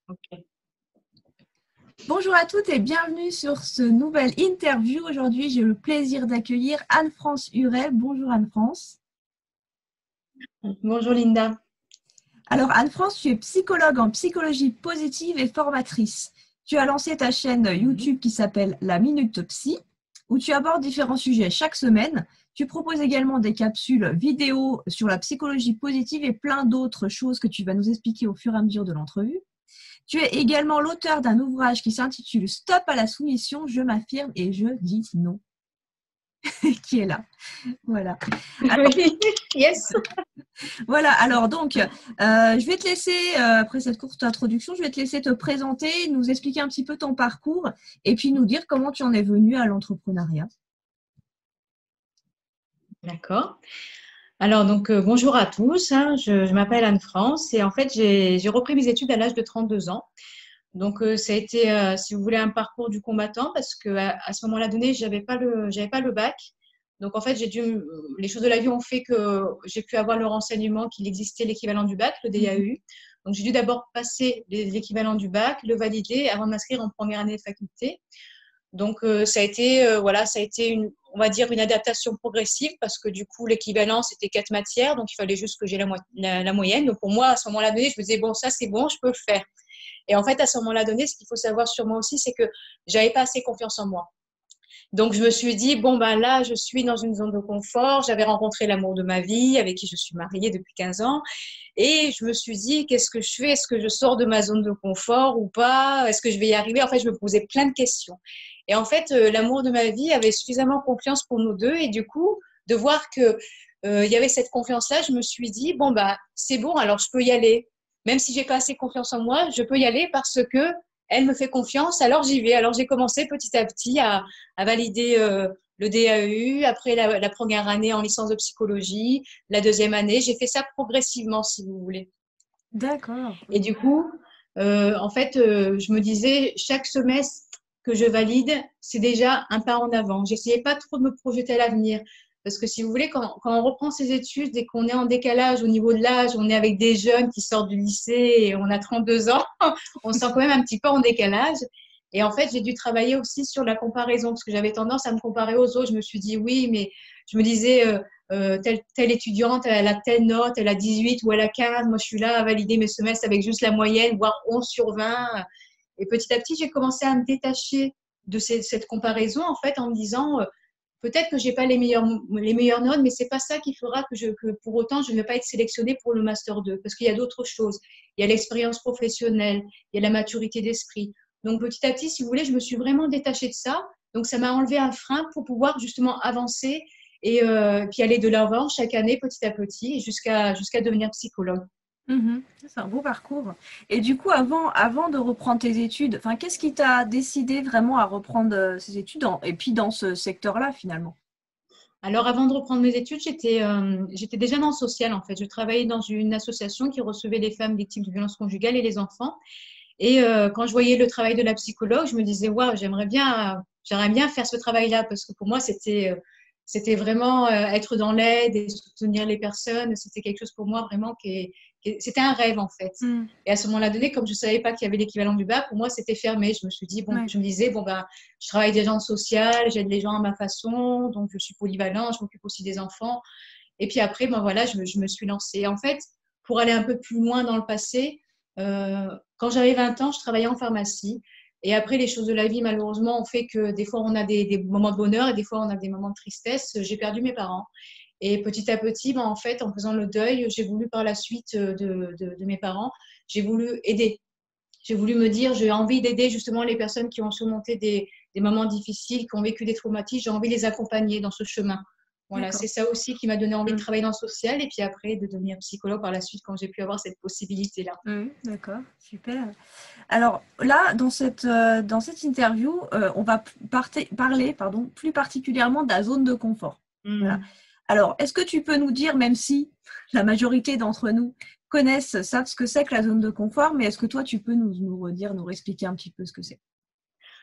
Ok. Bonjour à toutes et bienvenue sur ce nouvel interview. Aujourd'hui, j'ai le plaisir d'accueillir Anne-France Hurel. Bonjour Anne-France. Bonjour Linda. Alors Anne-France, tu es psychologue en psychologie positive et formatrice. Tu as lancé ta chaîne YouTube qui s'appelle La Minute Psy, où tu abordes différents sujets chaque semaine. Tu proposes également des capsules vidéo sur la psychologie positive et plein d'autres choses que tu vas nous expliquer au fur et à mesure de l'entrevue. Tu es également l'auteur d'un ouvrage qui s'intitule Stop à la soumission, je m'affirme et je dis non. Qui est là. Voilà. Alors, Oui, yes. voilà. Alors donc, je vais te laisser, après cette courte introduction, je vais te laisser te présenter, nous expliquer un petit peu ton parcours et puis nous dire comment tu en es venu à l'entrepreneuriat. D'accord. Alors, donc, bonjour à tous. Je m'appelle Anne-France et en fait, j'ai repris mes études à l'âge de 32 ans. Donc, ça a été, si vous voulez, un parcours du combattant parce qu'à ce moment-là donné, j'avais pas le bac. Donc, en fait, les choses de la vie ont fait que j'ai pu avoir le renseignement qu'il existait l'équivalent du bac, le DAEU. Donc, j'ai dû d'abord passer l'équivalent du bac, le valider avant de m'inscrire en première année de faculté. Donc, ça a été on va dire, une adaptation progressive parce que du coup, l'équivalent, c'était 4 matières. Donc, il fallait juste que j'ai la moyenne. Donc, pour moi, à ce moment-là donné, je me disais, bon, ça, c'est bon, je peux le faire. Et en fait, à ce moment-là donné, ce qu'il faut savoir sur moi aussi, c'est que j'avais pas assez confiance en moi. Donc, je me suis dit, bon, ben là, je suis dans une zone de confort. J'avais rencontré l'amour de ma vie, avec qui je suis mariée depuis 15 ans. Et je me suis dit, qu'est-ce que je fais? Est-ce que je sors de ma zone de confort ou pas? Est-ce que je vais y arriver? En fait, je me posais plein de questions. Et en fait, l'amour de ma vie avait suffisamment confiance pour nous deux. Et du coup, de voir que il y avait cette confiance-là, je me suis dit, bon, bah, c'est bon, alors je peux y aller. Même si j'ai pas assez confiance en moi, je peux y aller parce que elle me fait confiance, alors j'y vais. Alors j'ai commencé petit à petit à valider le DAU, après la première année en licence de psychologie, la deuxième année. J'ai fait ça progressivement, si vous voulez. D'accord. Et du coup, en fait, je me disais, chaque semestre que je valide, c'est déjà un pas en avant. J'essayais pas trop de me projeter à l'avenir. Parce que si vous voulez, quand on reprend ses études et qu'on est en décalage au niveau de l'âge, on est avec des jeunes qui sortent du lycée et on a 32 ans, on se sent quand même un petit peu en décalage. Et en fait, j'ai dû travailler aussi sur la comparaison parce que j'avais tendance à me comparer aux autres. Je me suis dit, oui, mais je me disais, telle étudiante, elle a telle note, elle a 18 ou elle a 15. Moi, je suis là à valider mes semestres avec juste la moyenne, voire 11 sur 20. Et petit à petit, j'ai commencé à me détacher de cette comparaison, en fait, en me disant, peut-être que j'ai pas les meilleures notes, mais c'est pas ça qui fera que pour autant, je ne vais pas être sélectionnée pour le Master 2. Parce qu'il y a d'autres choses. Il y a l'expérience professionnelle, il y a la maturité d'esprit. Donc, petit à petit, si vous voulez, je me suis vraiment détachée de ça. Donc, ça m'a enlevé un frein pour pouvoir justement avancer et puis aller de l'avant chaque année petit à petit jusqu'à devenir psychologue. C'est un beau parcours. Et du coup, avant de reprendre tes études, enfin, qu'est-ce qui t'a décidé vraiment à reprendre ces études et puis dans ce secteur-là finalement? Alors avant de reprendre mes études, j'étais déjà dans le social en fait. Je travaillais dans une association qui recevait les femmes victimes de violences conjugales et les enfants. Et quand je voyais le travail de la psychologue, je me disais waouh, j'aimerais bien faire ce travail-là parce que pour moi c'était vraiment être dans l'aide et soutenir les personnes. C'était quelque chose pour moi vraiment c'était un rêve en fait. Mm. Et à ce moment-là donné, comme je savais pas qu'il y avait l'équivalent du bac, pour moi c'était fermé. Ouais. Je me disais bon ben, je travaille déjà en social, j'aide les gens à ma façon, donc je suis polyvalente, je m'occupe aussi des enfants. Et puis après, ben voilà, je me suis lancée. En fait, pour aller un peu plus loin dans le passé, quand j'avais 20 ans, je travaillais en pharmacie. Et après, les choses de la vie, malheureusement, ont fait que des fois, on a des moments de bonheur et des fois, on a des moments de tristesse. J'ai perdu mes parents. Et petit à petit, ben, en fait, en faisant le deuil, j'ai voulu par la suite de mes parents, j'ai voulu aider. J'ai voulu me dire, j'ai envie d'aider justement les personnes qui ont surmonté des moments difficiles, qui ont vécu des traumatismes. J'ai envie de les accompagner dans ce chemin. Voilà, D'accord. c'est ça aussi qui m'a donné envie de Mm. travailler dans le social et puis après de devenir psychologue par la suite quand j'ai pu avoir cette possibilité-là. D'accord, super. Alors là, dans cette interview, on va parler plus particulièrement de la zone de confort. Voilà. Mmh. Alors, est-ce que tu peux nous dire, même si la majorité d'entre nous savent ce que c'est que la zone de confort, mais est-ce que toi, tu peux nous redire, nous expliquer un petit peu ce que c'est?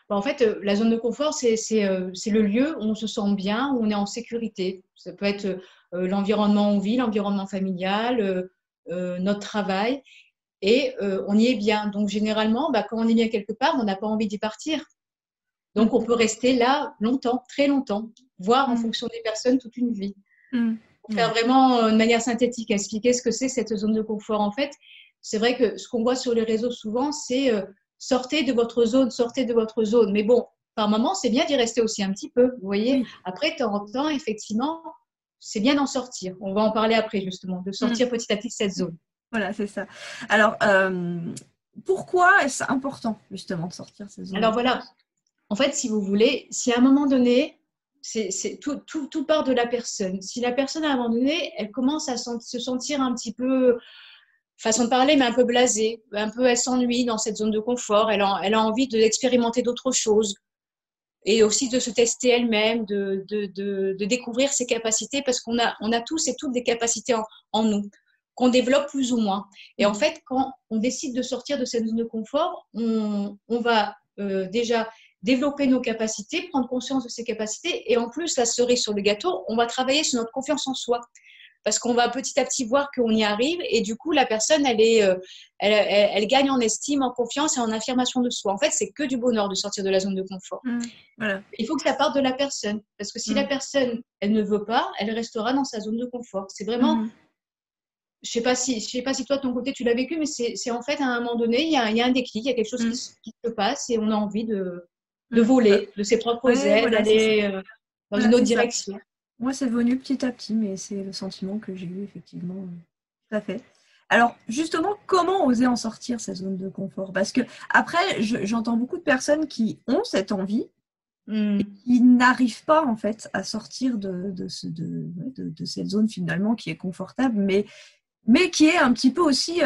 Bah, en fait, la zone de confort, c'est le lieu où on se sent bien, où on est en sécurité. Ça peut être l'environnement où on vit, l'environnement familial, notre travail. et on y est bien. Donc, généralement, quand on est bien quelque part, on n'a pas envie d'y partir. Donc, on peut rester là longtemps, très longtemps, voire en fonction des personnes toute une vie. Pour faire vraiment de manière synthétique, expliquer ce que c'est cette zone de confort. En fait, c'est vrai que ce qu'on voit sur les réseaux souvent, c'est sortez de votre zone, sortez de votre zone. Mais bon, par moment, c'est bien d'y rester aussi un petit peu. Vous voyez, après, de temps en temps, effectivement, c'est bien d'en sortir. On va en parler après, justement, de sortir petit à petit de cette zone. Voilà, c'est ça. Alors, pourquoi est-ce important, justement, de sortir de cette zone? Alors voilà, en fait, si vous voulez, si à un moment donné, tout part de la personne. Si la personne, à un moment donné, elle commence à se sentir un petit peu, façon de parler, mais un peu blasée, un peu, elle s'ennuie dans cette zone de confort, elle a envie d'expérimenter d'autres choses et aussi de se tester elle-même, de découvrir ses capacités, parce qu'on a tous et toutes des capacités en nous, qu'on développe plus ou moins. Et en fait, quand on décide de sortir de cette zone de confort, on va déjà développer nos capacités, prendre conscience de ses capacités, et en plus, la cerise sur le gâteau, on va travailler sur notre confiance en soi. Parce qu'on va petit à petit voir qu'on y arrive, et du coup, la personne, elle gagne en estime, en confiance et en affirmation de soi. En fait, c'est que du bonheur de sortir de la zone de confort. Voilà. Il faut que ça parte de la personne, parce que si la personne, elle ne veut pas, elle restera dans sa zone de confort. C'est vraiment, je sais pas si toi, de ton côté, tu l'as vécu, mais c'est en fait, à un moment donné, il y a un déclic, il y a quelque chose qui se passe, et on a envie de voler de ses propres ailes, d'aller dans une autre direction. Moi, c'est venu petit à petit, mais c'est le sentiment que j'ai eu, effectivement. Tout à fait. Alors, justement, comment oser en sortir, cette zone de confort? Parce que, après, j'entends beaucoup de personnes qui ont cette envie et qui n'arrivent pas, en fait, à sortir de cette zone, finalement, qui est confortable, mais qui est un petit peu aussi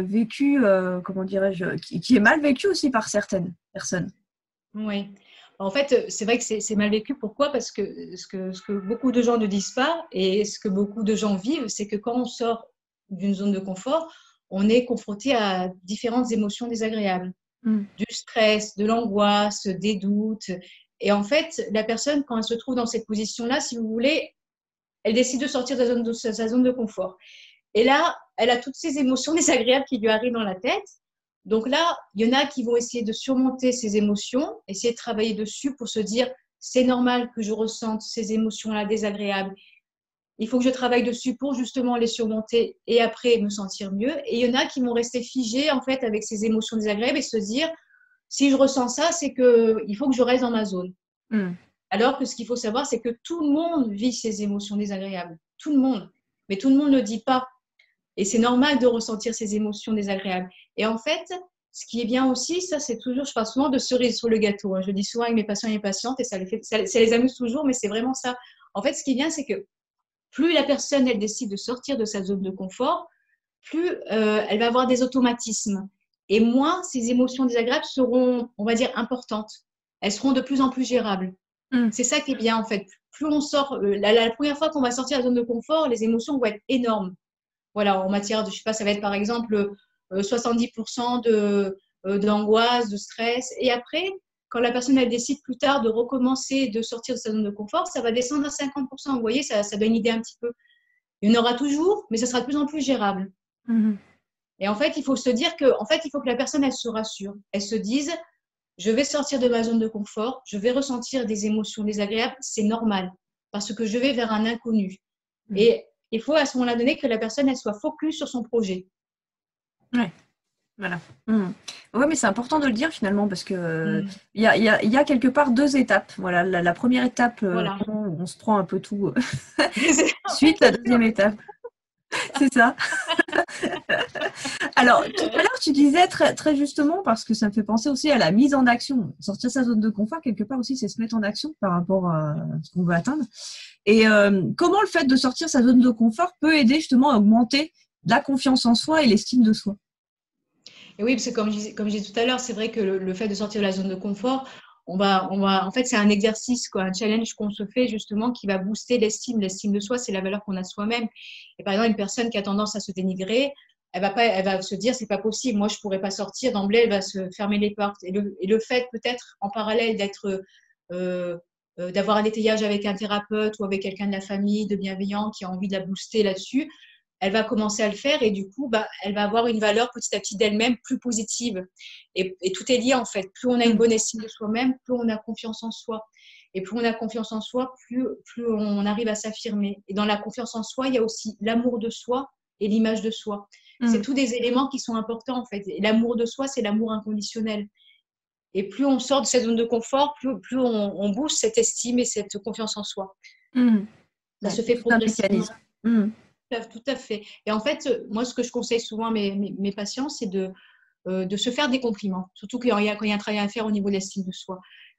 vécue, comment dirais-je, qui est mal vécue aussi par certaines personnes. Oui. En fait, c'est vrai que c'est mal vécu. Pourquoi? Parce que ce que beaucoup de gens ne disent pas et ce que beaucoup de gens vivent, c'est que quand on sort d'une zone de confort, on est confronté à différentes émotions désagréables. Du stress, de l'angoisse, des doutes. Et en fait, la personne, quand elle se trouve dans cette position-là, si vous voulez, elle décide de sortir de sa zone de confort. Et là, elle a toutes ces émotions désagréables qui lui arrivent dans la tête. Donc là, il y en a qui vont essayer de surmonter ces émotions, essayer de travailler dessus pour se dire c'est normal que je ressente ces émotions-là désagréables. Il faut que je travaille dessus pour justement les surmonter et après me sentir mieux. Et il y en a qui vont rester figés en fait avec ces émotions désagréables et se dire si je ressens ça, c'est qu'il faut que je reste dans ma zone. Alors que ce qu'il faut savoir, c'est que tout le monde vit ces émotions désagréables. Tout le monde. Mais tout le monde ne le dit pas. Et c'est normal de ressentir ces émotions désagréables. Et en fait, ce qui est bien aussi, ça c'est toujours, je parle souvent de cerise sur le gâteau. Je le dis souvent avec mes patients et mes patientes et ça les amuse toujours, mais c'est vraiment ça. En fait, ce qui est bien, c'est que plus la personne, elle décide de sortir de sa zone de confort, plus elle va avoir des automatismes. Et moins ces émotions désagréables seront, on va dire, importantes. Elles seront de plus en plus gérables. C'est ça qui est bien en fait. Plus on sort, la première fois qu'on va sortir de la zone de confort, les émotions vont être énormes. Voilà, en matière de, je sais pas, ça va être par exemple 70% d'angoisse, de stress. Et après, quand la personne elle décide plus tard de recommencer, de sortir de sa zone de confort, ça va descendre à 50%. Vous voyez, ça donne une idée un petit peu. Il y en aura toujours, mais ça sera de plus en plus gérable. Et en fait, il faut se dire que, en fait, il faut que la personne elle se rassure. Elle se dise, je vais sortir de ma zone de confort, je vais ressentir des émotions désagréables, c'est normal, parce que je vais vers un inconnu. Et il faut à ce moment-là donné que la personne elle soit focus sur son projet. Ouais, voilà. Oui, mais c'est important de le dire finalement parce que il y a quelque part deux étapes. Voilà, la première étape, Voilà. on se prend un peu tout. Ensuite, la deuxième étape. C'est ça. Alors, tout à l'heure, tu disais très, très justement, parce que ça me fait penser aussi à la mise en action. Sortir sa zone de confort, quelque part aussi, c'est se mettre en action par rapport à ce qu'on veut atteindre. Et comment le fait de sortir sa zone de confort peut aider justement à augmenter la confiance en soi et l'estime de soi? Et oui, parce que comme je disais tout à l'heure, c'est vrai que le fait de sortir de la zone de confort, en fait, c'est un exercice, quoi, un challenge qu'on se fait justement qui va booster l'estime. L'estime de soi, c'est la valeur qu'on a de soi-même. Et par exemple, une personne qui a tendance à se dénigrer, elle va se dire, c'est pas possible, moi, je pourrais pas sortir. D'emblée, elle va se fermer les portes. Et le fait, peut-être, en parallèle, d'avoir un étayage avec un thérapeute ou avec quelqu'un de la famille, de bienveillant, qui a envie de la booster là-dessus, elle va commencer à le faire et du coup, elle va avoir une valeur petit à petit d'elle-même plus positive. Et tout est lié en fait. Plus on a une bonne estime de soi-même, plus on a confiance en soi. Et plus on a confiance en soi, plus on arrive à s'affirmer. Et dans la confiance en soi, il y a aussi l'amour de soi et l'image de soi. C'est tous des éléments qui sont importants en fait. Et l'amour de soi, c'est l'amour inconditionnel. Et plus on sort de cette zone de confort, plus on booste cette estime et cette confiance en soi. Ça se fait progressivement. Tout à fait. Et en fait, moi, ce que je conseille souvent à mes patients, c'est de se faire des compliments, surtout quand il y a un travail à faire au niveau de l'estime de soi.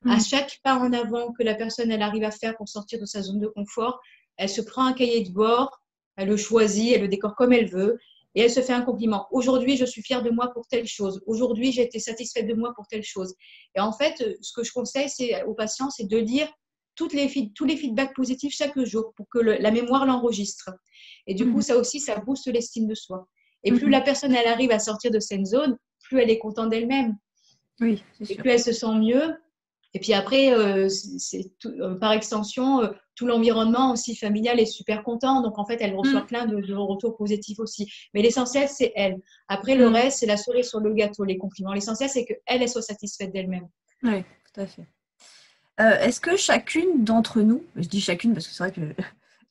À chaque pas en avant que la personne elle arrive à faire pour sortir de sa zone de confort, elle se prend un cahier de bord, elle le choisit, elle le décore comme elle veut, et elle se fait un compliment. Aujourd'hui, je suis fière de moi pour telle chose. Aujourd'hui, j'ai été satisfaite de moi pour telle chose. Et en fait, ce que je conseille aux patients, c'est de lire tous les feedbacks positifs chaque jour pour que la mémoire l'enregistre. Et du coup, ça aussi, ça booste l'estime de soi. Et plus la personne, elle arrive à sortir de cette zone, plus elle est contente d'elle-même. Oui, c'est sûr. Et plus elle se sent mieux. Et puis après, par extension, tout l'environnement aussi familial est super content. Donc, en fait, elle reçoit plein de retours positifs aussi. Mais l'essentiel, c'est elle. Après, le reste, c'est la cerise sur le gâteau, les compliments. L'essentiel, c'est qu'elle soit satisfaite d'elle-même. Oui, tout à fait. Est-ce que chacune d'entre nous, je dis chacune parce que c'est vrai que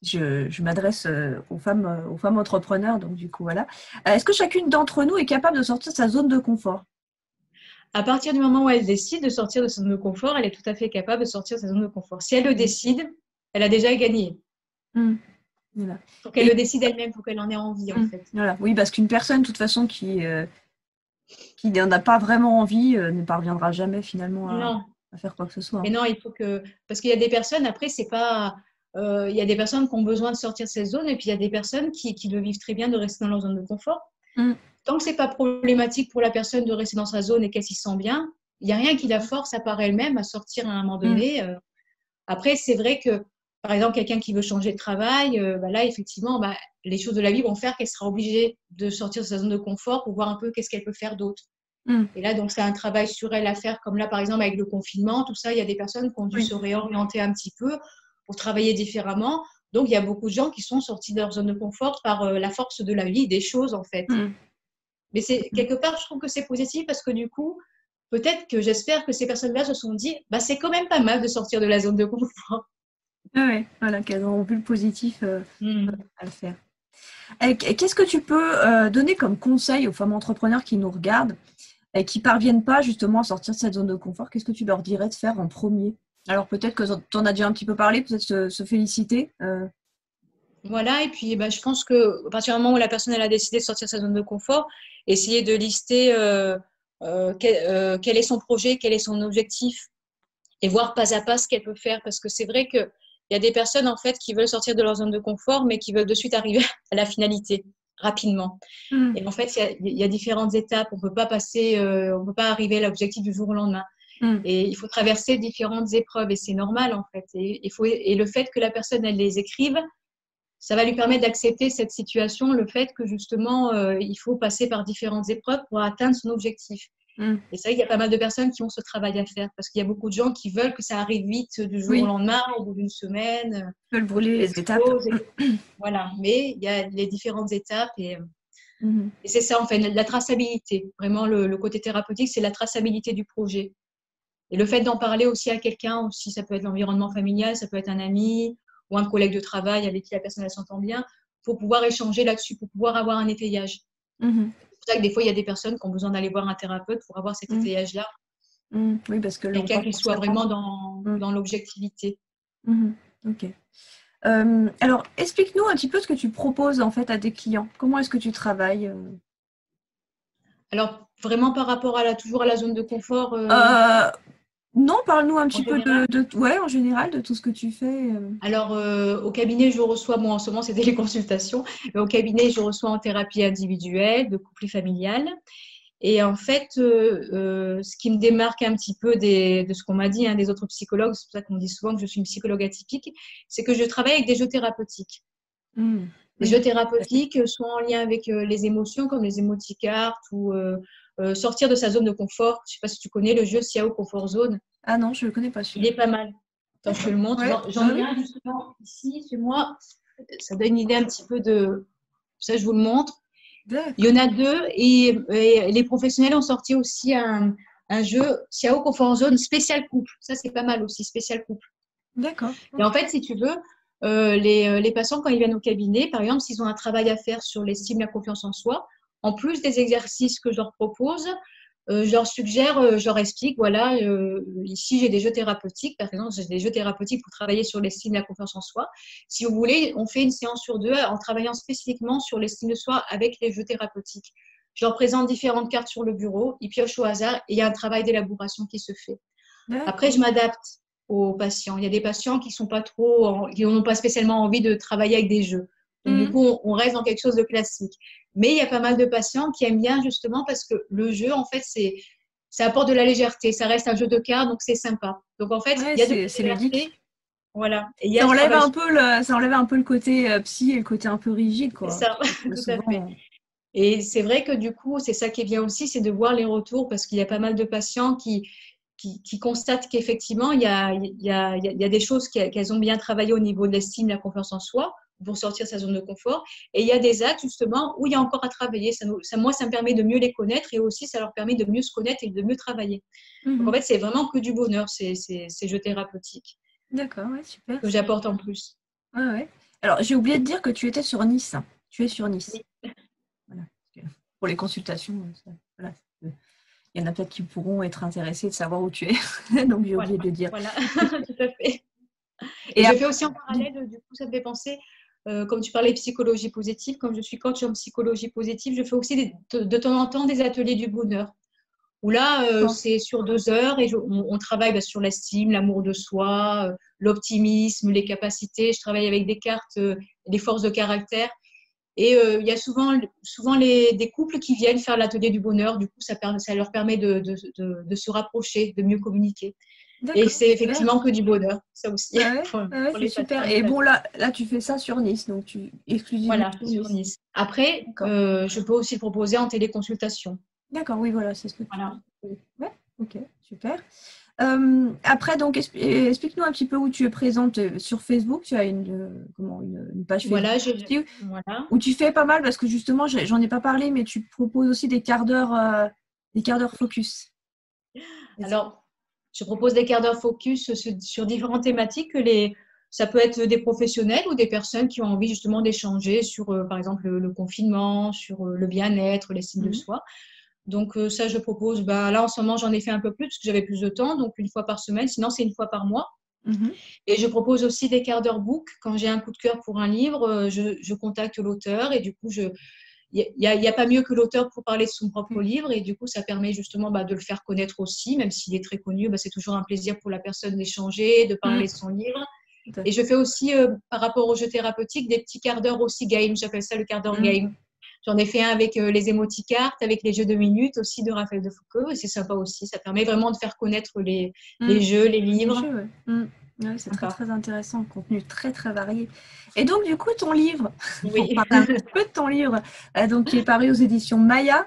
je m'adresse aux femmes entrepreneurs, donc du coup, voilà. Est-ce que chacune d'entre nous est capable de sortir de sa zone de confort? À partir du moment où elle décide de sortir de sa zone de confort, elle est tout à fait capable de sortir de sa zone de confort. Si elle le décide, elle a déjà gagné. Voilà. Il faut qu'elle le décide elle-même, il faut qu'elle en ait envie, en fait. Voilà. Oui, parce qu'une personne, de toute façon, qui n'en a pas vraiment envie, ne parviendra jamais finalement à faire quoi que ce soit. Mais non, il faut que… Parce qu'il y a des personnes, après, c'est pas… il y a des personnes qui ont besoin de sortir de cette zone et puis il y a des personnes qui le vivent très bien de rester dans leur zone de confort. Tant que ce n'est pas problématique pour la personne de rester dans sa zone et qu'elle s'y sent bien, il n'y a rien qui la force à part elle-même à sortir à un moment donné. Après, c'est vrai que, par exemple, quelqu'un qui veut changer de travail, là, effectivement, les choses de la vie vont faire qu'elle sera obligée de sortir de sa zone de confort pour voir un peu qu'est-ce qu'elle peut faire d'autre. Et là, donc, c'est un travail sur elle à faire, comme là, par exemple, avec le confinement, tout ça, il y a des personnes qui ont dû se réorienter un petit peu pour travailler différemment. Donc, il y a beaucoup de gens qui sont sortis de leur zone de confort par la force de la vie, des choses, en fait. Mais quelque part, je trouve que c'est positif parce que du coup, peut-être que j'espère que ces personnes-là se sont dit, c'est quand même pas mal de sortir de la zone de confort. Oui, voilà, qu'elles ont vu le positif à le faire. Qu'est-ce que tu peux donner comme conseil aux femmes entrepreneurs qui nous regardent et qui ne parviennent pas justement à sortir de cette zone de confort? Qu'est-ce que tu leur dirais de faire en premier? Alors peut-être que tu en as déjà un petit peu parlé, peut-être se féliciter. Voilà, et puis je pense qu'à partir du moment où la personne elle a décidé de sortir de sa zone de confort, essayer de lister quel est son projet, quel est son objectif, et voir pas à pas ce qu'elle peut faire. Parce que c'est vrai qu'il y a des personnes en fait qui veulent sortir de leur zone de confort, mais qui veulent de suite arriver à la finalité rapidement. Et en fait, il y a différentes étapes. On peut pas arriver à l'objectif du jour au lendemain. Et il faut traverser différentes épreuves, et c'est normal en fait. Et le fait que la personne elle les écrive, ça va lui permettre d'accepter cette situation, le fait que justement, il faut passer par différentes épreuves pour atteindre son objectif. Et c'est vrai qu'il y a pas mal de personnes qui ont ce travail à faire parce qu'il y a beaucoup de gens qui veulent que ça arrive vite du jour au lendemain, au bout d'une semaine. Ils veulent brûler les étapes. Voilà, mais il y a les différentes étapes et c'est ça en fait, la traçabilité. Vraiment, le côté thérapeutique, c'est la traçabilité du projet. Et le fait d'en parler aussi à quelqu'un, aussi, ça peut être l'environnement familial, ça peut être un ami ou un collègue de travail avec qui la personne elle s'entend bien, pour pouvoir échanger là-dessus, pour pouvoir avoir un étayage. C'est pour ça que des fois, il y a des personnes qui ont besoin d'aller voir un thérapeute pour avoir cet étayage-là. Oui, parce que quelqu'un qui soit vraiment dans l'objectivité. Ok. Alors, explique-nous un petit peu ce que tu proposes en fait à tes clients. Comment est-ce que tu travailles Alors, vraiment par rapport toujours à la zone de confort Non, parle-nous un petit peu en général, de tout ce que tu fais. Alors, au cabinet, je reçois, en ce moment, c'était les consultations, mais au cabinet, je reçois en thérapie individuelle, de couple et familial. Et en fait, ce qui me démarque un petit peu de ce qu'on m'a dit, des autres psychologues, c'est pour ça qu'on me dit souvent que je suis une psychologue atypique, c'est que je travaille avec des jeux thérapeutiques. Les jeux thérapeutiques sont en lien avec les émotions, comme les emoticards ou sortir de sa zone de confort. Je ne sais pas si tu connais le jeu Siao Comfort Zone. Ah non, je ne le connais pas. Il est pas mal. Attends, je te le montre. J'en ai un justement ici chez moi. Ça donne une idée un petit peu de Ça, je vous le montre. D'accord. Il y en a deux et les professionnels ont sorti aussi un jeu Xiao Confort Zone spécial couple. Ça, c'est pas mal aussi, spécial couple. D'accord. Et en fait, si tu veux, les patients, quand ils viennent au cabinet, par exemple, s'ils ont un travail à faire sur l'estime, la confiance en soi, en plus des exercices que je leur propose, je leur suggère, je leur explique, voilà, ici j'ai des jeux thérapeutiques, par exemple, j'ai des jeux thérapeutiques pour travailler sur l'estime, la confiance en soi. Si vous voulez, on fait une séance sur 2 en travaillant spécifiquement sur l'estime de soi avec les jeux thérapeutiques. Je leur présente différentes cartes sur le bureau, ils piochent au hasard et il y a un travail d'élaboration qui se fait. Après, je m'adapte aux patients. Il y a des patients qui sont pas trop, qui n'ont pas spécialement envie de travailler avec des jeux. Donc, du coup, on reste dans quelque chose de classique. Mais il y a pas mal de patients qui aiment bien justement parce que le jeu, en fait, ça apporte de la légèreté. Ça reste un jeu de cartes, donc c'est sympa. Donc, en fait, Ouais, il y a de la c'est légèreté. ludique. Voilà. Et il y a Ça ce enlève travail. ça enlève un peu le côté psy et le côté un peu rigide, C'est quoi. ça, tout à fait. Et c'est vrai que du coup, c'est ça qui est bien aussi, c'est de voir les retours parce qu'il y a pas mal de patients qui constatent qu'effectivement, il y a des choses qu'elles ont bien travaillé au niveau de l'estime, la confiance en soi pour sortir de sa zone de confort. Et il y a des actes justement où il y a encore à travailler. Moi, ça me permet de mieux les connaître et aussi ça leur permet de mieux se connaître et de mieux travailler. Donc en fait, c'est vraiment que du bonheur, ces jeux thérapeutiques. D'accord, ouais, super. Que j'apporte en plus. Ouais, ouais. Alors, j'ai oublié de dire que tu étais sur Nice. Tu es sur Nice. Oui. Voilà. Pour les consultations, voilà. Il y en a peut-être qui pourront être intéressés de savoir où tu es. Donc, j'ai oublié de le dire. Voilà, tout à fait. Et je fais aussi en parallèle, du coup, ça me fait penser, comme tu parlais de psychologie positive, comme je suis coach en psychologie positive, je fais aussi de temps en temps des ateliers du bonheur. Où là, c'est sur 2 heures et on travaille sur l'estime, l'amour de soi, l'optimisme, les capacités. Je travaille avec des cartes, des forces de caractère. Et il y a souvent des couples qui viennent faire l'atelier du bonheur. Du coup, ça leur permet de se rapprocher, de mieux communiquer. Et c'est effectivement que du bonheur, ça aussi. pour c'est les super. patients. Et bon, là, tu fais ça sur Nice, donc exclusivement Voilà, sur Nice. Après, je peux aussi le proposer en téléconsultation. D'accord, oui, voilà, c'est ce que tu Voilà. Ouais, ok, super. Après, donc, explique-nous un petit peu où tu es présente sur Facebook. Tu as une page Facebook où tu fais pas mal, parce que justement, j'en ai pas parlé, mais tu proposes aussi des quarts d'heure focus. Alors, je propose des quarts d'heure focus sur différentes thématiques. Ça peut être des professionnels ou des personnes qui ont envie justement d'échanger sur, par exemple, le confinement, sur le bien-être, l'estime de soi. Donc, ça, je propose. Là, en ce moment, j'en ai fait un peu plus parce que j'avais plus de temps, donc 1 fois par semaine. Sinon, c'est 1 fois par mois. Et je propose aussi des quarts d'heure book. Quand j'ai un coup de cœur pour un livre, je contacte l'auteur et du coup, il n'y a pas mieux que l'auteur pour parler de son propre livre et du coup, ça permet justement de le faire connaître aussi, même s'il est très connu, c'est toujours un plaisir pour la personne d'échanger, de parler de son livre. Et je fais aussi, par rapport aux jeux thérapeutiques, des petits quarts d'heure aussi game, j'appelle ça le quart d'heure game. J'en ai fait un avec les émoticartes, avec les jeux de minutes aussi de Raphaël de Foucault et c'est sympa aussi, ça permet vraiment de faire connaître les jeux, les livres. Oui, c'est très, très intéressant, contenu très, très varié. Et donc, du coup, ton livre, oui. pour parler un petit peu de ton livre, qui est paru aux éditions Maya.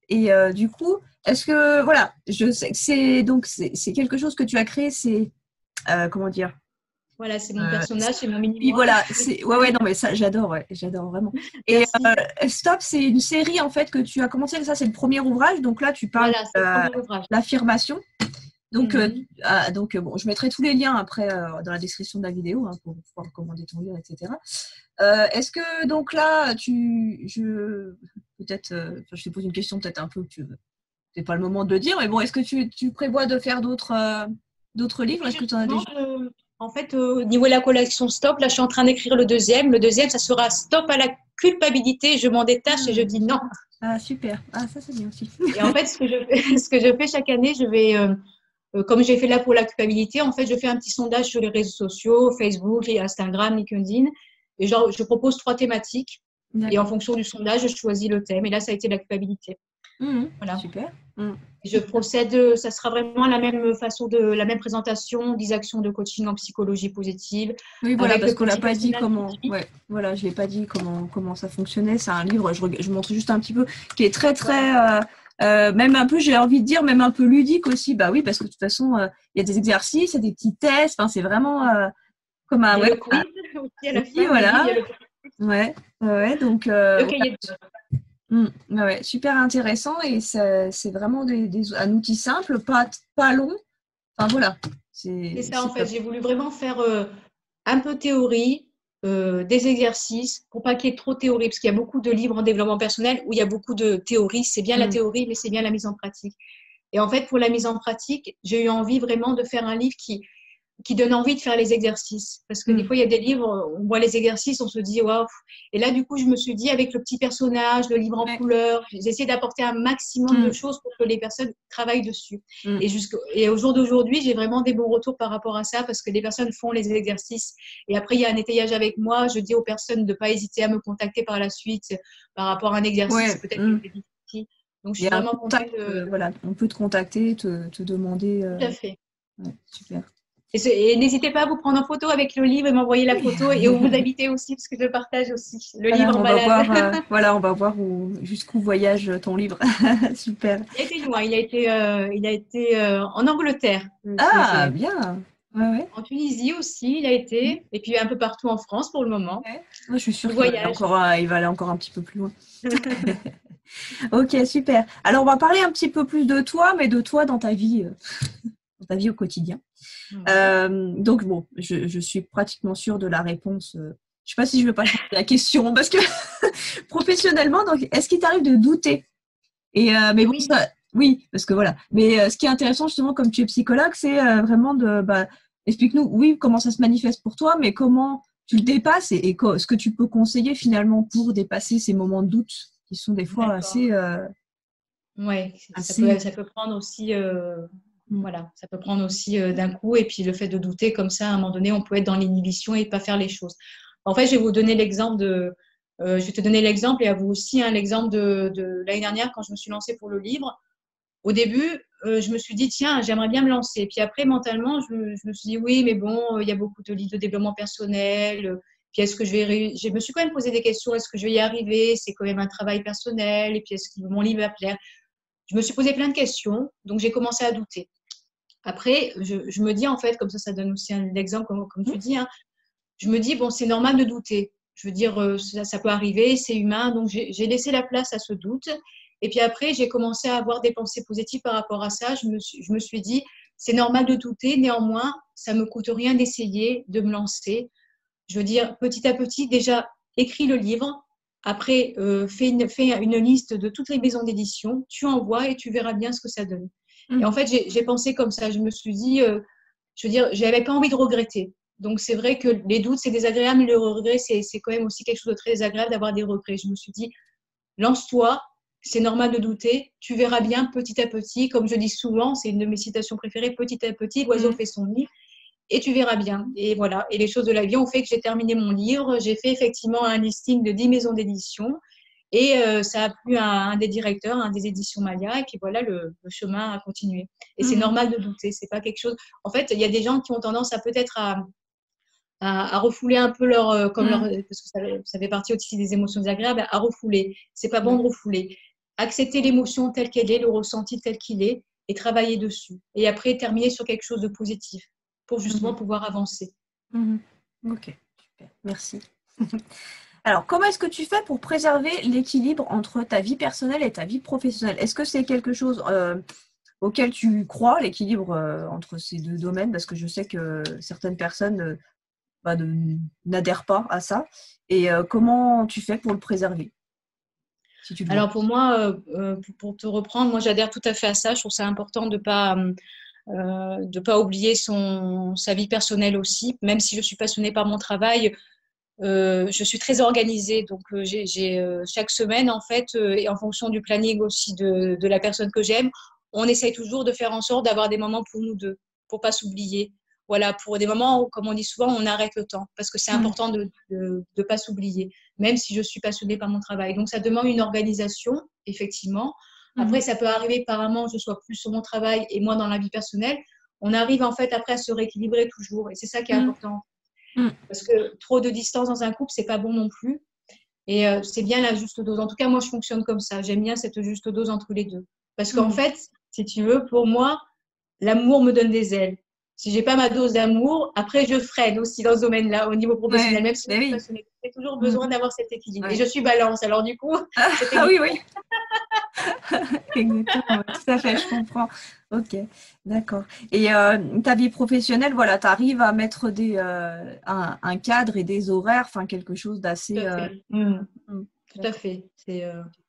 Du coup, est-ce que, voilà, je sais que c'est quelque chose que tu as créé, c'est, comment dire? Voilà, c'est mon personnage, c'est mon mini-moi. Oui, voilà, non, mais ça, j'adore vraiment. Et Stop, c'est une série, en fait, que tu as commencé, ça, c'est le premier ouvrage, donc là, tu parles de l'affirmation. Donc, bon, je mettrai tous les liens après dans la description de la vidéo pour pouvoir commander ton livre, etc. Est-ce que donc là, peut-être, je te pose une question peut-être un peu que c'est pas le moment de le dire, mais bon, est-ce que tu prévois de faire d'autres livres? Est-ce que tu en as déjà? En fait, au niveau de la collection Stop, là, je suis en train d'écrire le deuxième. Le deuxième, ça sera Stop à la culpabilité. Je m'en détache et je dis non. Ah, super. Ah, ça, c'est bien aussi. Et en fait, ce que je fais chaque année, je vais, comme j'ai fait là pour la culpabilité, en fait, je fais un petit sondage sur les réseaux sociaux, Facebook, Instagram, LinkedIn. Et je propose 3 thématiques. Et en fonction du sondage, je choisis le thème. Et là, ça a été la culpabilité. Voilà. Super. Je procède, ça sera vraiment la même façon la même présentation, 10 actions de coaching en psychologie positive. Oui, voilà, parce qu'on l'a pas dit comment. Ouais, voilà, je l'ai pas dit comment ça fonctionnait. C'est un livre, je montre juste un petit peu, qui est très très, même un peu, j'ai envie de dire, même un peu ludique aussi. Bah oui, parce que de toute façon, il y a des exercices, il y a des petits tests. Enfin, c'est vraiment comme un. Il y a le quiz aussi à la fin. Voilà. Ouais, ouais, donc Le cahier de ouais, super intéressant et c'est vraiment un outil simple, pas long. Enfin voilà, C'est ça, en c'est fait. top. J'ai voulu vraiment faire un peu théorie, des exercices, pour pas qu'il y ait trop de théorie, parce qu'il y a beaucoup de livres en développement personnel où il y a beaucoup de théorie. C'est bien la Mm. théorie, mais c'est bien la mise en pratique. Et en fait, pour la mise en pratique, j'ai eu envie vraiment de faire un livre qui donne envie de faire les exercices. Parce que des Mm. fois, il y a des livres, on voit les exercices, on se dit, waouh. Et là, du coup, je me suis dit, avec le petit personnage, le livre en Ouais. couleur, j'ai essayé d'apporter un maximum de Mm. choses pour que les personnes travaillent dessus. Mm. Et au jour d'aujourd'hui, j'ai vraiment des bons retours par rapport à ça parce que les personnes font les exercices. Et après, il y a un étayage avec moi. Je dis aux personnes de ne pas hésiter à me contacter par la suite par rapport à un exercice Ouais. peut-être qui Mm. était difficile. Donc, je Il y suis a un vraiment contente contact, de… voilà, on peut te contacter, te demander. Tout à fait. Ouais, super. Et n'hésitez pas à vous prendre en photo avec le livre et m'envoyer la Oui. photo et où vous habitez aussi, parce que je le partage aussi. Le Voilà, livre en balade. voilà, on va voir jusqu'où voyage ton livre. Super. Il a été loin, il a été en Angleterre. Ah, bien. Ouais, ouais. En Tunisie aussi, il a été. Et puis un peu partout en France pour le moment. Ouais. Moi, je suis Le sûre qu'il va aller voyage. encore, il va aller encore un petit peu plus loin. Ok, super. Alors, on va parler un petit peu plus de toi, mais de toi dans ta vie au quotidien. Ouais. Donc, bon, je suis pratiquement sûre de la réponse. Je sais pas si je vais pas changer la question parce que professionnellement, donc, est-ce qu'il t'arrive de douter? Mais Et bon, oui. ça, oui, parce que voilà. Mais ce qui est intéressant justement, comme tu es psychologue, c'est vraiment explique-nous, oui, comment ça se manifeste pour toi, mais comment tu le dépasses ce que tu peux conseiller finalement pour dépasser ces moments de doute qui sont des fois D'accord. assez, Ouais, assez. ça peut prendre aussi, Mm. voilà, ça peut prendre aussi d'un coup. Et puis le fait de douter comme ça, à un moment donné, on peut être dans l'inhibition et pas faire les choses. En fait, je vais vous donner l'exemple je vais te donner l'exemple et à vous aussi, hein, l'exemple de l'année dernière quand je me suis lancée pour le livre. Au début, je me suis dit, tiens, j'aimerais bien me lancer. Puis après, mentalement, je me suis dit, oui, mais bon, il y a beaucoup de livres de développement personnel. Puis est-ce que je me suis quand même posé des questions. Est-ce que je vais y arriver? C'est quand même un travail personnel. Et puis est-ce que mon livre va plaire? Je me suis posé plein de questions. Donc j'ai commencé à douter. Après, je me dis, en fait, comme ça donne aussi un exemple, comme tu dis, hein, je me dis, bon, c'est normal de douter. Je veux dire, ça peut arriver, c'est humain. Donc, j'ai laissé la place à ce doute. Et puis après, j'ai commencé à avoir des pensées positives par rapport à ça. Je me suis dit, c'est normal de douter. Néanmoins, ça ne me coûte rien d'essayer, de me lancer. Je veux dire, petit à petit, déjà, écris le livre. Après, fais une liste de toutes les maisons d'édition. Tu envoies et tu verras bien ce que ça donne. Et en Mm. fait, j'ai pensé comme ça. Je me suis dit, je veux dire, j'avais pas envie de regretter. Donc, c'est vrai que les doutes, c'est désagréable, mais le regret, c'est quand même aussi quelque chose de très désagréable d'avoir des regrets. Je me suis dit, lance-toi, c'est normal de douter, tu verras bien petit à petit. Comme je dis souvent, c'est une de mes citations préférées, petit à petit, l'oiseau Mm. fait son nid et tu verras bien. Et voilà. Et les choses de la vie ont fait que j'ai terminé mon livre. J'ai fait effectivement un listing de 10 maisons d'édition. Et ça a plu à un des directeurs, un des éditions Malia. Et puis voilà, le chemin a continué. Et c'est Mm. normal de douter. C'est pas quelque chose. En fait, il y a des gens qui ont tendance à peut-être à refouler un peu parce que ça fait partie aussi des émotions désagréables, à refouler. C'est pas bon Mm. de refouler. Accepter l'émotion telle qu'elle est, le ressenti tel qu'il est, et travailler dessus. Et après, terminer sur quelque chose de positif pour justement Mm. pouvoir avancer. Mm. Ok, super, merci. Alors, comment est-ce que tu fais pour préserver l'équilibre entre ta vie personnelle et ta vie professionnelle? Est-ce que c'est quelque chose auquel tu crois, l'équilibre entre ces deux domaines? Parce que je sais que certaines personnes n'adhèrent pas à ça. Et comment tu fais pour le préserver, si tu le vois? Alors pour moi, pour te reprendre, moi j'adhère tout à fait à ça. Je trouve ça important de pas oublier sa vie personnelle aussi, même si je suis passionnée par mon travail. Je suis très organisée, donc chaque semaine en fait, et en fonction du planning aussi de la personne que j'aime, on essaye toujours de faire en sorte d'avoir des moments pour nous deux, pour pas s'oublier. Voilà, pour des moments où, comme on dit souvent, on arrête le temps, parce que c'est Mm. important de pas s'oublier, même si je suis passionnée par mon travail. Donc ça demande une organisation, effectivement. Après, Mhm. ça peut arriver par un moment, je sois plus sur mon travail et moi dans la vie personnelle. On arrive en fait après à se rééquilibrer toujours, et c'est ça qui est Mm. important. Mm. Parce que trop de distance dans un couple, c'est pas bon non plus. Et c'est bien la juste dose. En tout cas, moi, je fonctionne comme ça. J'aime bien cette juste dose entre les deux. Parce qu'en Mm. fait, si tu veux, pour moi, l'amour me donne des ailes. si j'ai pas ma dose d'amour, après je freine aussi dans ce domaine-là, au niveau professionnel, Ouais, même si ben oui. j'ai toujours besoin d'avoir cet équilibre. Ouais. Et je suis balance, alors du coup, cet Ah oui, équilibre. oui. Exactement, ouais, tout à fait, je comprends. Ok, d'accord. Et ta vie professionnelle, voilà, tu arrives à mettre un cadre et des horaires, enfin quelque chose Tout d'assez. à fait. Tout à D'accord. fait.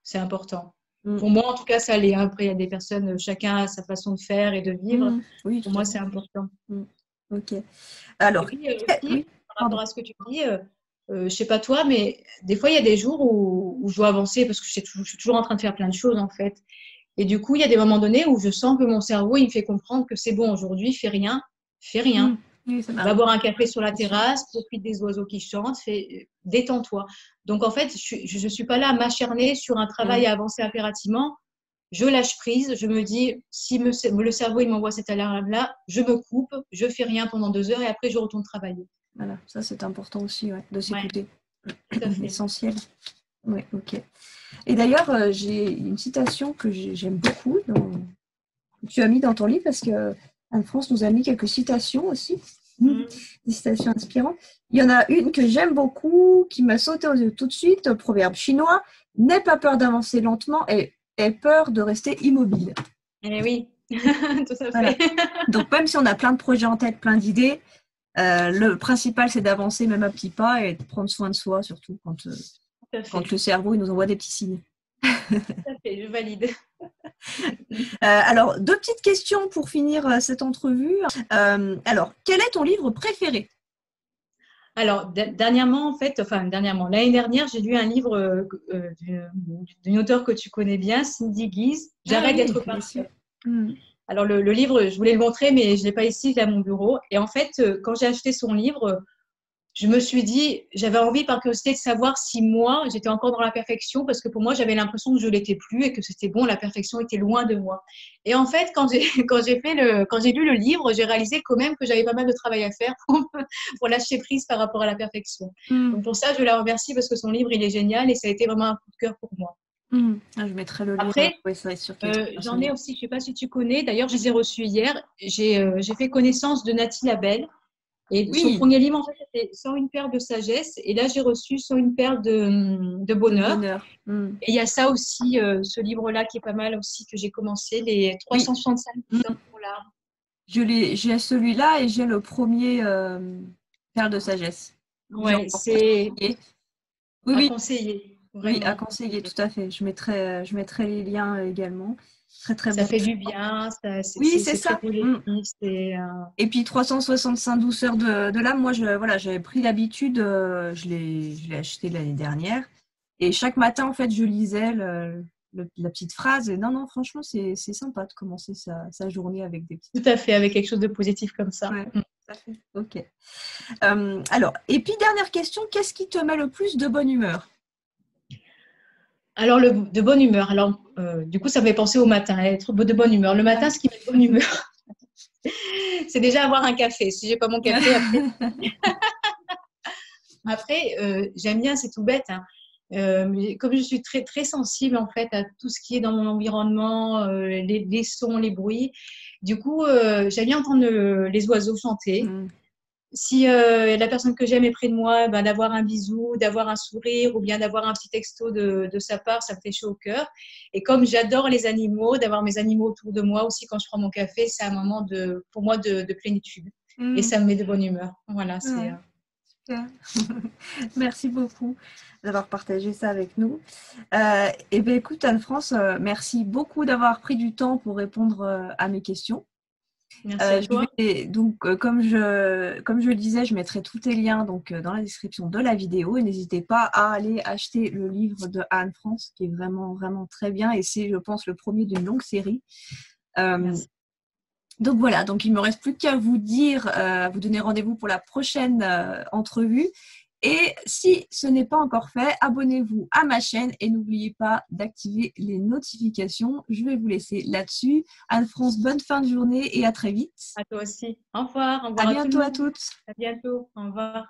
C'est important. Mm, Pour moi, en tout cas, ça l'est. Après, il y a des personnes, chacun a sa façon de faire et de vivre. oui, Pour tout à moi, fait. c'est important. Mm, ok. Et Alors, puis aussi, oui, par rapport pardon. à ce que tu dis, je sais pas toi, mais des fois, il y a des jours où je dois avancer parce que je suis toujours en train de faire plein de choses, en fait. Et du coup, il y a des moments donnés où je sens que mon cerveau, il me fait comprendre que c'est bon, aujourd'hui, fais rien. Mm, oui, ça Va m'arrive. boire un café sur la Bien sûr. terrasse, profite des oiseaux qui chantent, détends-toi. Donc, en fait, je suis pas là à m'acharner sur un travail Mm, à avancer impérativement. Je lâche prise, je me dis, si le cerveau il m'envoie cette alarme-là, je me coupe, je fais rien pendant 2 heures et après je retourne travailler. voilà, ça c'est important aussi, ouais, de Ouais, s'écouter. tout à fait. Essentiel. Oui, ok. Et d'ailleurs, j'ai une citation que j'aime beaucoup, que tu as mis dans ton livre, parce que Anne-France nous a mis quelques citations aussi, Mm. des citations inspirantes. Il y en a une que j'aime beaucoup, qui m'a sauté aux yeux tout de suite, proverbe chinois, n'aie pas peur d'avancer lentement et aie peur de rester immobile. Eh oui, tout à Voilà. fait. Donc même si on a plein de projets en tête, plein d'idées, le principal c'est d'avancer même à petits pas et de prendre soin de soi, surtout Tout à quand fait. le cerveau il nous envoie des petits signes. Tout à fait, je valide. Alors, deux petites questions pour finir cette entrevue. Alors, quel est ton livre préféré? Alors, dernièrement, en fait, enfin, dernièrement, l'année dernière, j'ai lu un livre d'une auteure que tu connais bien, Cindy Guise, Ah J'arrête oui, d'être bien sûr. parfaite. Mm. Alors, le livre, je voulais le montrer, mais je ne l'ai pas ici, il est à mon bureau. Et en fait, quand j'ai acheté son livre, je me suis dit, j'avais envie par curiosité de savoir si moi, j'étais encore dans la perfection, parce que pour moi, j'avais l'impression que je l'étais plus et que c'était bon, la perfection était loin de moi. Et en fait, quand j'ai lu le livre, j'ai réalisé quand même que j'avais pas mal de travail à faire pour lâcher prise par rapport à la perfection. Mm. Donc pour ça, je la remercie parce que son livre, il est génial et ça a été vraiment un coup de cœur pour moi. Mm. Ah, je mettrai le lien. Après, Oui, ça va être sûr qu'il est sur son j'en ai livre. aussi, je ne sais pas si tu connais, d'ailleurs, je les ai reçus hier. J'ai fait connaissance de Nathalie Labelle. Et son Oui, premier livre, en fait, c'était Sans une perle de sagesse. Et là, j'ai reçu Sans une perle de de bonheur. bonheur. Mm. Et il y a ça aussi, ce livre-là qui est pas mal aussi, que j'ai commencé, les Oui, 365 douceurs pour l'art. j'ai celui-là et j'ai le premier Perle de sagesse. J'ai Ouais, encore pas c'est essayé. Oui, à oui, conseiller, oui, à vraiment. conseiller, tout à fait. Je mettrai les liens également. Très, très Ça bon. fait du bien, Oui, c'est c'est très ça. Mm. positif. Et puis 365 douceurs de l'âme, moi voilà, j'avais pris l'habitude, je l'ai acheté l'année dernière. Et chaque matin, en fait, je lisais la petite phrase. Et non, non, franchement, c'est sympa de commencer sa journée avec des petites tout à fait, avec quelque chose de positif comme ça. phrases. Ouais, tout à fait. Ok. Alors, et puis dernière question, qu'est-ce qui te met le plus de bonne humeur? Alors, de bonne humeur. Alors, du coup, ça me fait penser au matin, être de bonne humeur. Le matin, Ouais. ce qui met de bonne humeur, c'est déjà avoir un café. Si j'ai pas mon café, après, j'aime bien, c'est tout bête, hein. Mais comme je suis très, très sensible en fait à tout ce qui est dans mon environnement, les sons, les bruits, du coup, j'aime bien entendre les oiseaux chanter. Mm. Si la personne que j'aime est près de moi, ben, d'avoir un bisou, d'avoir un sourire ou bien d'avoir un petit texto de sa part, ça me fait chaud au cœur. Et comme j'adore les animaux, d'avoir mes animaux autour de moi aussi quand je prends mon café, c'est un moment pour moi de plénitude. Et Mm. ça me met de bonne humeur. Voilà, Ouais, super. Merci beaucoup d'avoir partagé ça avec nous. Et bien, écoute, Anne-France, merci beaucoup d'avoir pris du temps pour répondre à mes questions. merci à toi. Donc, comme je le disais, je mettrai tous tes liens donc, dans la description de la vidéo et n'hésitez pas à aller acheter le livre de Anne-France qui est vraiment, vraiment très bien et c'est, je pense, le premier d'une longue série. Merci. Donc voilà, donc il ne me reste plus qu'à vous dire, vous donner rendez-vous pour la prochaine entrevue. Et si ce n'est pas encore fait, abonnez-vous à ma chaîne et n'oubliez pas d'activer les notifications. Je vais vous laisser là-dessus. Anne-France, bonne fin de journée et à très vite. À toi aussi. Au revoir. Au À revoir à tout le bientôt à monde. toutes. À bientôt. Au revoir.